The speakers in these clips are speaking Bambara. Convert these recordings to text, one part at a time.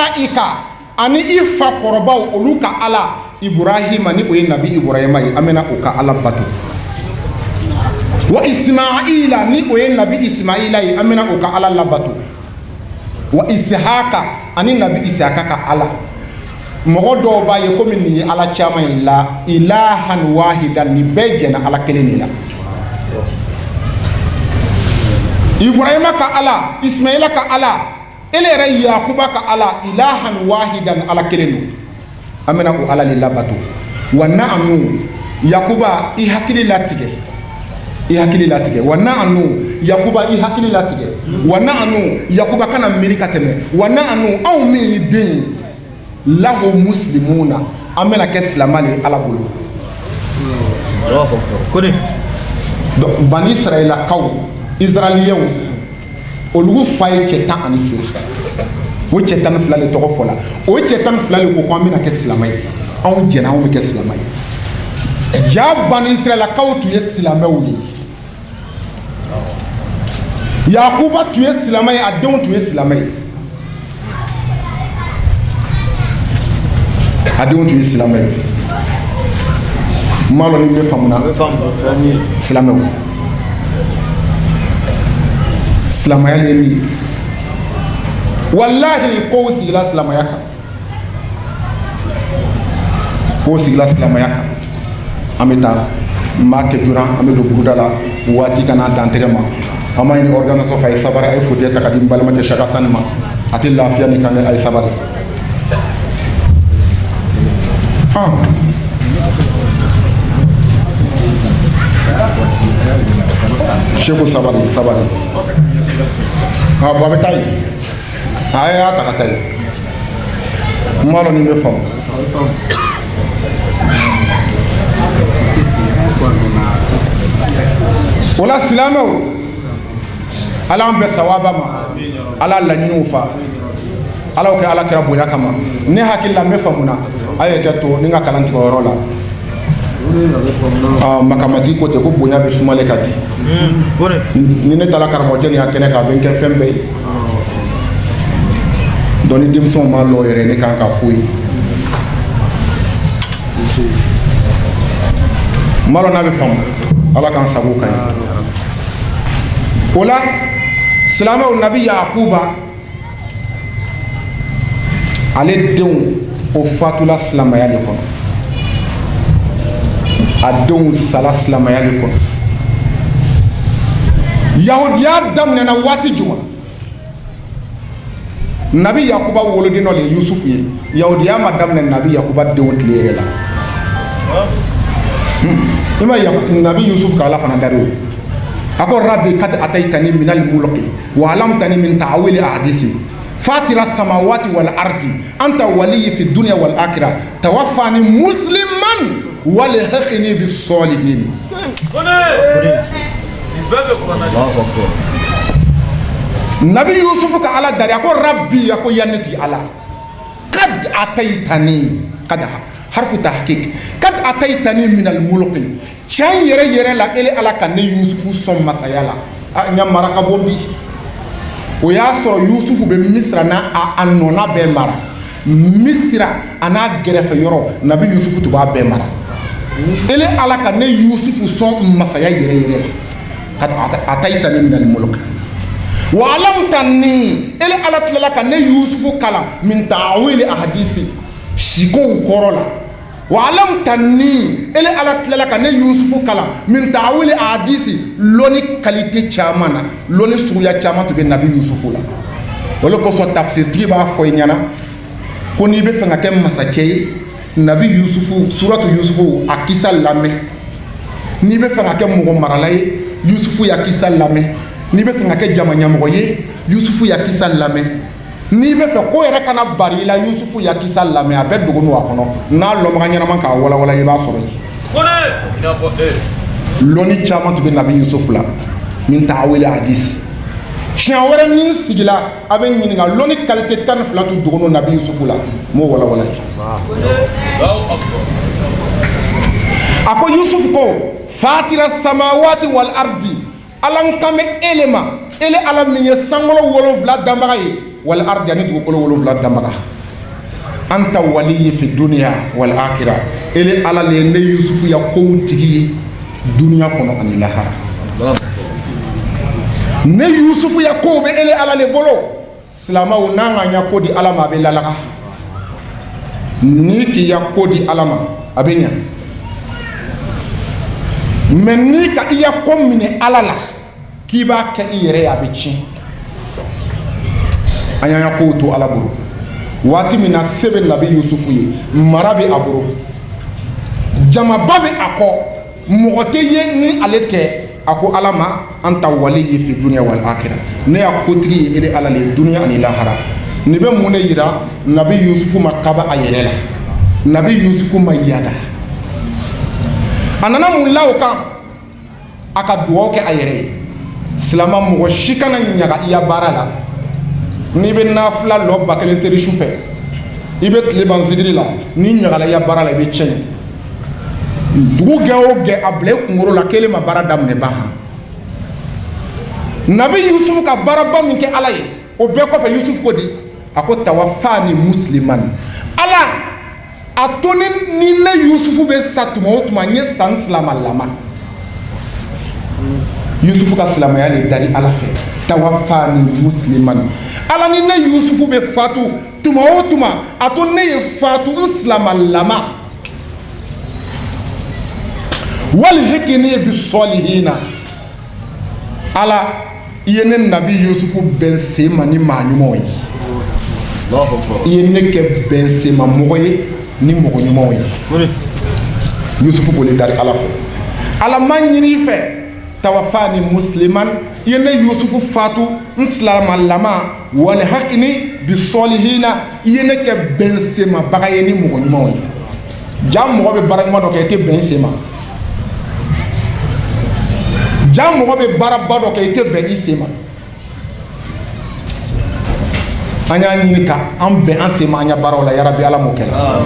abaika ani ifa korobaw oluka ala Ibrahim ni o ye nabi Ibrahim ye amena o ka ala bato wa Ismaila ni o ye nabi Ismaila ye amena o ka ala labato wa Ishaqa ani nabi Ishaqa ka ala mogo do ba ye komi ni ala chama ila ilahan wahidan ni bejena ala keleni la Ibrahim ka ala Ismaila ka ala elera Yakuba ka ala ilahan wahidan ala kelenu amena ko ala li labato wa na'anu Yakuba I hakili latige wa na'anu Yakuba I hakili latige wa na'anu Yakuba kana mirika teme wa na'anu aw mi den lahu muslimuna amena ke islamali ala bulu kone donc bani israila kaw israeliyen olugu faye chetan ani fila o chetan fila le togo fola o chetan fila le ko amena ke islamay aw jena aw ke islamay ja bani israila kaw tu islamay wuli Yakuba tu islamay adon tu islamay adon tu islamay malo ni me famuna islamay islamay ni wallahi ko sigla islamayaka ameta make dura amedo burudala wati kana tantegema ama ni organisation fa sabara ay fodé takadim balama te shaka sanma ati lafiya ni kan ay sabara Sheko sabari babe tay aya takatay malo ni me fam wala silamaw ala ambe sawaba ma ala la nyufa ala ko ala kira boya kama ne hakilla me famuna ayeke to ninga kalanti ko rola makamati ko te ko boya be sumale kati ni ne tala karamo jeni akene ka ben ke fembe doni dimson ma lo yere ne kan ka fuyi malo na be fam ala kan sabu kan wala salama o nabi Yakuba ale denw o fatula silamaya de kɔnɔ a denw sala silamaya de kɔnɔ yahudiya daminɛna waati juma nabi Yakuba woloden dɔ le ye Yusufu ye yahudiya ma daminɛ nabi Yakuba denw tile yɛrɛ la ima nabi Yusuf ka ala fana dari o ako rabbi kad ataytani min al mulki wa alamtani min ta'wil ahadisi fatira samawati wal ardi anta waliyyi fi dunya wal akhirah tawaffani musliman wa lahqini bis salihin nabi Yusuf ka ala dari ako rabbi ako yanati ala kad ataytani kad harfu tahqiq kad ataytani min al mulki chan yere la ele ala kan ne Yusufu son masayala nya maraka bombi o ya so Yusufu be misra na anona be mara misra ana gerefe yoro nabi Yusufu to ba be mara ele ala kan ne Yusufu son masaya yere kad ataytani min al mulki wa alamtani ele ala tlala kan ne Yusufu kala min ta'wil ahadisi shiko korola wa alam tanni ele ala tilala ka ne Yusufu kala min ta'wili hadisi loni qualité chamana loni suya chama to be nabi Yusufu la wala ko so tafsir ti ba fo nyana ko ni be fe ngake masache nabi Yusufu suratu Yusufu akisa lame ni be fe ngake mo marala Yusufu ya kisa lame ni be fe ngake jamanya mo ye Yusufu ya kisa lame ni be fe ko yere kana bari la Yusufu ya kisa lame abe dogo no akono na lo ma nyana man ka wala wala yiba so loni chama to be nabi Yusuf la min ta'wil hadis shan wara ni sigila abe nyini ga loni qualité tan flatu dogo no nabi Yusuf la mo wala wala ako Yusuf ko fatira samawati wal ardi alan kame elema ele alam ni sangolo wolo vla dambaga wal ardi ani to ko wolo vla dambaga anta waliyi fi dunya wal akhirah ele ala le ne yusufu ya ko tigi dunya kono ani lahara ne yusufu ya ko be ele ala le bolo silama o nanga nya ko di ala ma be lalaka ni ki ya ko di ala ma abenya men ni ka iya ko mine ala la ki ba ka iyere ya be chi anya ya ko to ala buru wati mina sebe nabi yusufu ye marabi aburu jama babe ako mogote ye ni alete ako alama anta waliyi fi dunya wal akhirah ne ya kotigi ele ala le dunya ani lahara ni be mun yira nabi yusufu makaba ayerela nabi yusufu mayada anana mun lawka aka duwo ke ayere silama mo shikana nyaga iya barala ni be nafla lo bakelen seri choufe ibe tleban zidri la ni nyagala ya barala be chen dugu ge able ngoro la kele ma barada mne baha nabi yusuf ka baraba min ke alaye o be ko fa yusuf ko di ako tawaffani musliman ala atonin ni le yusuf be satuma otuma nye san salama lama yusuf ka salama ya le dari ala fe tawaffani musliman ala ni ne yusufu be fatu tuma o tuma ato ne ye fatu islama lama wal hikini bi solihina ala yene nabi yusufu ben sema ni manyumo yi Allahu akbar yene ke ben sema moye ni mogo nyumo yi yusufu bole dari ala fe ala manyini fe tawafani musliman yene yusufu fatu nslama lama wal hakni bi solihina yene ke bensema bagaye ni mo nyuma jam mo be baranyuma do ke te bensema jam mo be baraba do ke te benisema anya nyini ka ambe ansema anya barola ya rabbi ala mo kala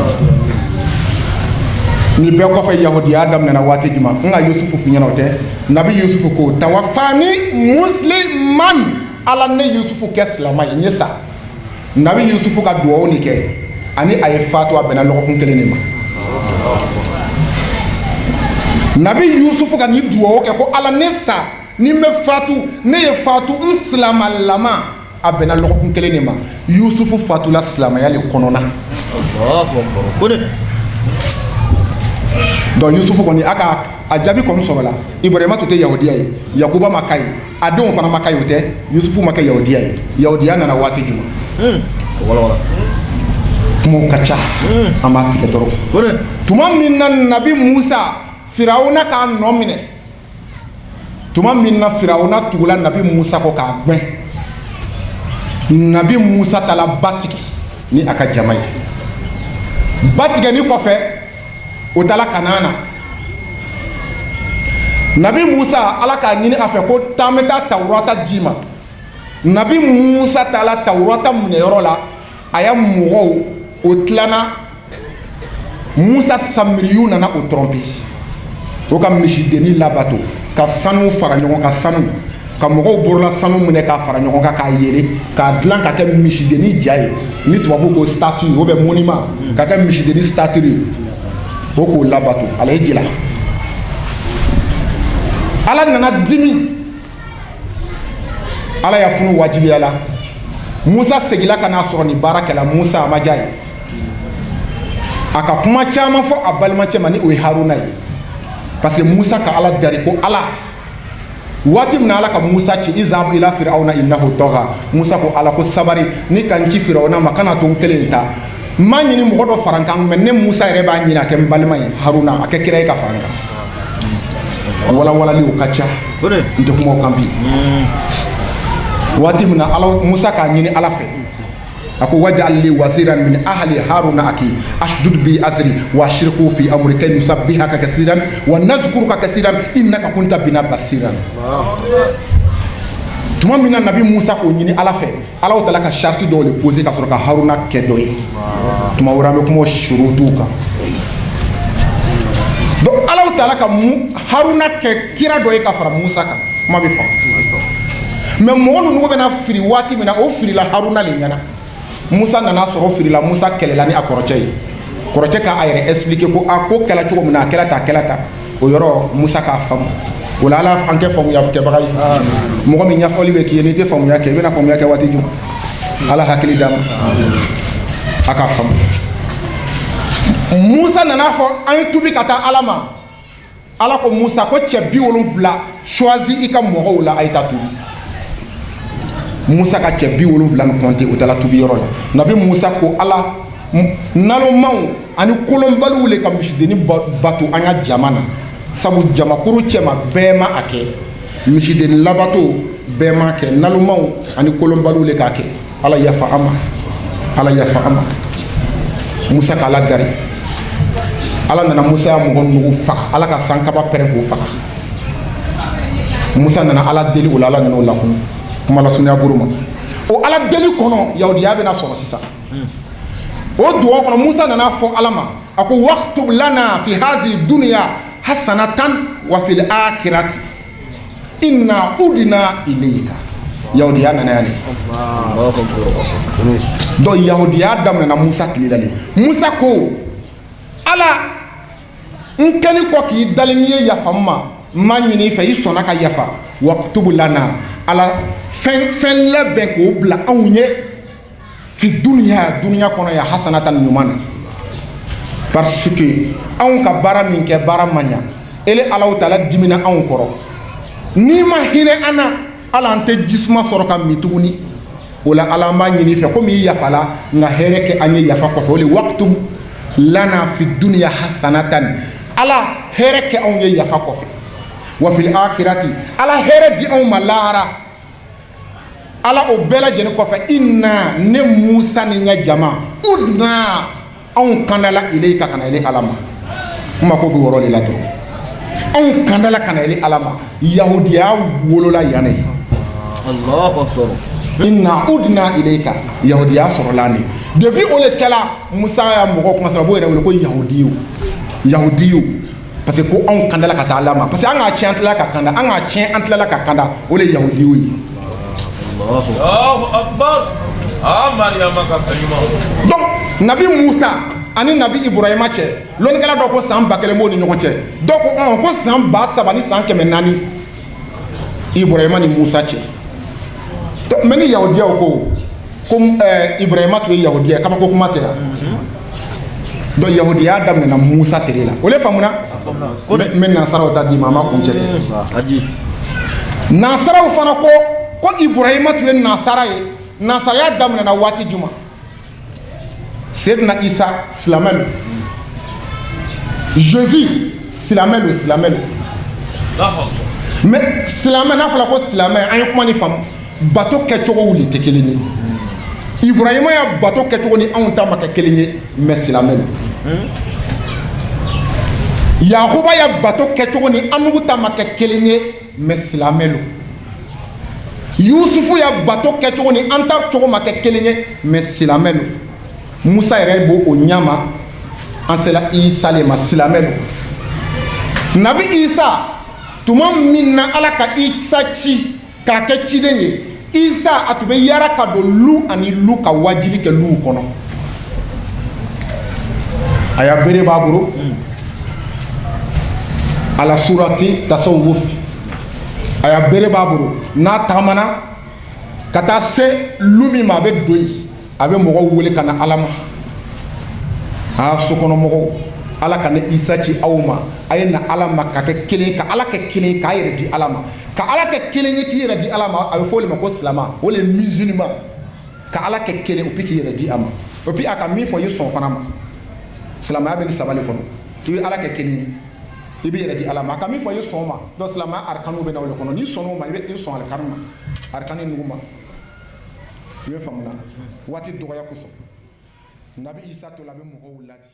ni be ko fa yahudi adam na wati juma nga yusufu finyana ote nabi yusufu ko tawafani musliman ala ne yusufu ke slama nyesa nabi yusufu ka duwo ni ke ani ay fatwa bena lo ko kelene ma nabi yusufu ka ni duwo ke ko ala nesa ni me fatu ne ye fatu islama lama abena lo ko kelene ma yusufu fatu la slama ya le konona Allahu akbar donc yusufu koni aka ajabi comme sorola ibrahima to te yahudiya ye yakuba makai adon fana makai ote yusufu makai yahudiya ye yahudiya nana wati juma wala mo kacha amati ke doro tuma minna nabi musa firauna ka nomine tuma minna firauna tugula nabi musa ko ka gbe nabi musa tala batiki ni aka jamai batike ni ko fe otala kanana nabi musa ala ka nyini afe ko tameta tawrata dima nabi musa tala tawrata mune yorola aya mugo otlana musa samriyu nana o tromper o ka mishideni labato ka sanu fara ɲɔgɔn ka sanu ka mɔgɔw borola sanu mune ka fara ɲɔgɔn kan k'a yele k'a dilan ka kɛ mishideni ja ye ni tubabu ko statue o bɛ monument ka kɛ mishideni statue o k'o labato ala ye jila ala nana dimi ala ya funu wajibiya la musa segila ka n'a sɔrɔ ni baara kɛla musa a ma diya ye a ka kuma caman fɔ a balimacɛ ma ni o ye haruna ye parce que musa ka ala dari ko ala waati min na ala ka musa ci izabu ila firawuna innahu tɔga musa ko ala ko sabari ni ka n ci firawuna ma kana to n kelen ta ma ɲini mɔgɔ dɔ fara n kan mɛ ne musa yɛrɛ b'a ɲini a kɛ n balima ye haruna a kɛ kira ye ka fara n kan walawalali o ka ca n tɛ kuma o kan bi waati min na ala musa k'a ɲini ala fɛ a ko waj'al li waziran min ahli haruna aki ashdud bi azri wa ashriku fi amri kay nusabbihaka kaseeran wa nazkuruka kaseeran innaka kunta bina basiran tuma min na nabi musa k'o ɲini ala fɛ ala o tala ka sharti dɔw le poser ka sɔrɔ ka haruna kɛ dɔ ye tuma wɛrɛ an bɛ kuma o shurutuw kan donc ala o tala ka haruna kɛ kira dɔ ye ka fara musa kan kuma bɛ faamu mais mɔgɔ ninnu bɛna firi waati min na o firila haruna le ɲɛna Musa nana sɔrɔ firila Musa kɛlɛla ni a kɔrɔcɛ ye kɔrɔcɛ k'a yɛrɛ expliquer ko a ko kɛla cogo min na a kɛla ta o yɔrɔ Musa k'a faamu o la Ala an kɛ faamuya kɛbaga ye mɔgɔ min ɲɛfɔli bɛ k'i ye n'i tɛ faamuya kɛ i bɛna faamuya kɛ waati jumɛn Ala hakili d'a ma a k'a faamu Musa nana fɔ an ye tubi ka taa Ala ma Ala ko Musa ko cɛ 70 choisi i ka mɔgɔw la a ye taa tubi Musa ka cɛ 70 ni compter o taara tubi yɔrɔ la nabi Musa ko Ala nalomaw ani kolonbaliw le ka misideni bato an ka jama na sabu jamakuru cɛma bɛɛ ma a kɛ misideni labato bɛɛ ma kɛ nalomaw ani kolonbaliw le k'a kɛ Ala yafa an ma Musa k'Ala gari Ala nana Musa ya mɔgɔ nugu faga Ala ka sankaba pɛrɛn k'o faga Musa nana Ala deli o la Ala nana o lakunu kuma la sunya buru ma o Ala deli kɔnɔ yahudiya bɛna sɔrɔ sisan o duwawu kɔnɔ Musa nana fɔ Ala ma a ko waktub lana fi hazi dunya hasanatan wa fil akhirati inna udina ilayka yahudiya nana yani donc yahudiya daminɛna Musa tile la de Musa ko Ala n kɛli kɔ k'i dali n'i ye yafa ma ɲini i fɛ i sɔnna ka yafa waktub lana Ala fɛn labɛn k'o bila anw ye fi dunya kɔnɔ ya hasanatan ɲuman na parce que anw ka baara min kɛ baara ma ɲa ele Alahu Taala dimina anw kɔrɔ n'i ma hinɛ an na Ala an tɛ jisuma sɔrɔ ka min tuguni o la Ala an b'a ɲini i fɛ komi i yafala nka hɛrɛ kɛ an ye yafa kɔfɛ o le waktub lana fi dunya hasanatan Ala hɛrɛ kɛ anw ye yafa kɔfɛ wa fil akhirati Ala hɛrɛ di anw ma lahara Ala o bɛɛ lajɛlen kɔfɛ inna ne Musa ni n ka jama udna anw kandala ilayka kana ile Ala ma n mako bɛ yɔrɔ de la dɔrɔn anw kandala kana ile Ala ma yahudiya wolola yan ne Allahu akbar inna udna ilayka yahudiya sɔrɔla ne depuis o le kɛla Musa ya mɔgɔ kuma sɔrɔ b'o yɛrɛ wele ko yahudiyo parce que ko anw kandala ka taa Ala ma parce que an k'a tiɲɛ an tilala ka kanda an k'a tiɲɛ an tilala ka kanda o le yahudiyo ye Allahu akbar Mariama ka kalima donc nabi Musa ani nabi Ibrahima cɛ lɔnnikɛla dɔ ko san 1000 b'o ni ɲɔgɔn cɛ dɔ ko ko san 3000 ni san 400 Ibrahima ni Musa cɛ mais ni yahudiyaw ko Ibrahima tun ye yahudiya kabako kuma tɛ yan donc yahudiya daminɛna Musa tere la o le faamuna n bɛ nasaraw ta di ma a ma kun cɛ dɛ nasaraw fana ko Ibrahima tun ye nasara ye nasaraya daminɛna waati juma Seydina Isa silamɛ lo Jésus silamɛ lo mais silamɛ n'a fɔra ko silamɛ an ye kuma ni faamu bato kɛcogow le tɛ kelen ye Ibrahima ya bato kɛcogo ni anw ta ma kɛ kelen ye mais silamɛ lo Yakuba ya bato kɛcogo ni an n'u ta ma kɛ kelen ye mais silamɛ lo Yusufu ya bato kɛcogo ni an ta cogo ma kɛ kelen ye mais silamɛ lo Musa yɛrɛ b'o o ɲama an sera Isa le ma silamɛ lo nabi Isa tuma min na Ala ka Isa ci k'a kɛ ciden ye Isa a tun bɛ yaara ka don lu ani lu ka wajili kɛ luw kɔnɔ a y'a bere b'a bolo a la surati tasawuf a y'a bere b'a bolo n'a tagamana ka taa se lu min ma a bɛ don yen a bɛ mɔgɔw wele ka na Ala ma sokɔnɔmɔgɔw Ala ka ne Isa ci aw ma a ye na Ala ma ka kɛ kelen ka Ala kɛ kelen k'a yɛrɛ di Ala ma ka Ala kɛ kelen ye k'i yɛrɛ di Ala ma a bɛ fɔ o de ma ko silama o le musulman ka Ala kɛ kelen o puis k'i yɛrɛ di a ma o puis a ka min fɔ i sɔn fana ma silamɛya bɛ nin saba le kɔnɔ i bɛ Ala kɛ kelen ye i bɛ yɛrɛ di Ala ma a ka min fɔ i sɔn ma donc silamɛya arikanu bɛ na o le kɔnɔ n'i sɔnn'o ma i bɛ sɔn alikanu ma arikanu nugu ma i bɛ faamu na waati dɔgɔya kosɔn nabi Isa to la a bɛ mɔgɔw ladi